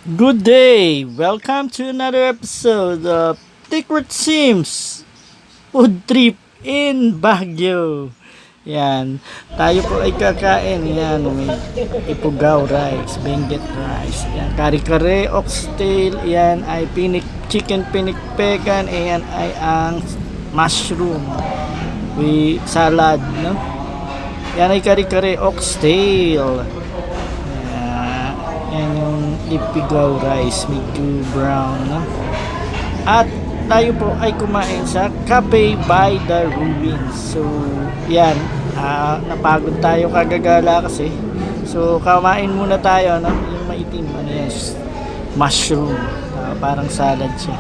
Good day! Welcome to another episode of Secret Sims Food Trip in Baguio. Yan, tayo po ay kakain. Yan, may ipugaw rice, benguet rice. Yan, kare-kare, oxtail. Yan ay chicken pinikpekan. Yan ay ang mushroom with salad, no? Yan ay kare-kare, oxtail. Yan yung ipigaw rice, medyo brown, no? At tayo po ay kumain sa Cafe by the Ruins. So yan, napagod tayo kagagala kasi. So kumain muna tayo, no? Yung maitim, ano yan, mushroom, parang salad siya,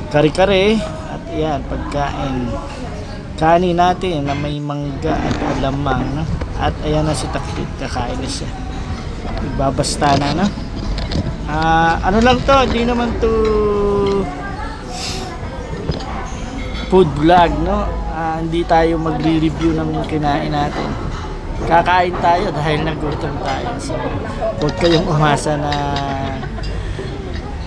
kare-kare. At yan, pagkain kanin natin na may mangga at alamang, no? At ayan na si Taklit, kakain na siya, ibabasta na, no? Ano lang to, hindi naman to food vlog, no? Hindi tayo magre-review ng kinain natin. Kakain tayo dahil nagutom tayo. So huwag kayong umasa na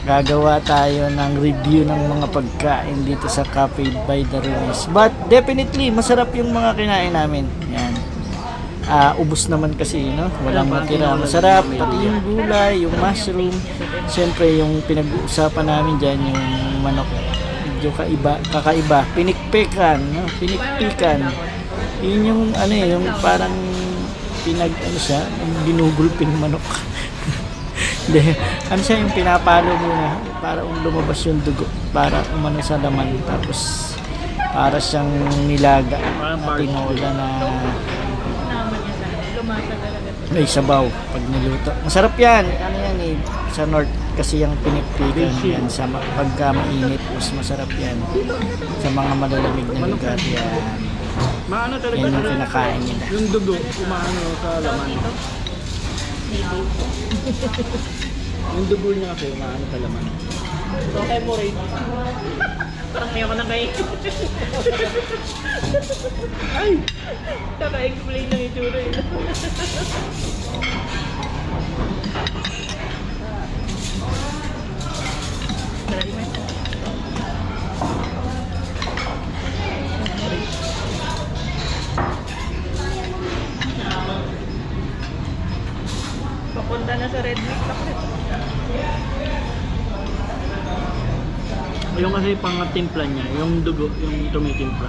gagawa tayo ng review ng mga pagkain dito sa Cafe by the Ruins. But definitely masarap yung mga kinain namin. Yan. Ubos naman kasi, no? Walang matira. Masarap, pati yung gulay, yung mushroom. Siyempre, yung pinag-uusapan namin dyan, yung manok. Medyo kakaiba. Pinikpekan, no? Pinikpikan. Yun yung, yung parang siya, ginugulping manok. Hindi, siya yung pinapalo muna para lumabas yung dugo, para umano sa laman. Tapos, para siyang nilaga na tinola na may sabaw pag niluto. Masarap yan. Sa north kasi yung pinikpikan yan. Sa pagka mainit, mas masarap yan. Sa mga malalamig na lugar yan. Yan yung kinakain nila. Yung dugo, umaano sa laman. Yung dugo niya kasi umaano sa laman. Okay mo rin. Parang may ako na kayo. Ay! Kaka-explain ng itsura yun. Papunta na sa Red Lake. Yung kasi pang timpla niya, yung dugo, yung tumitimpla.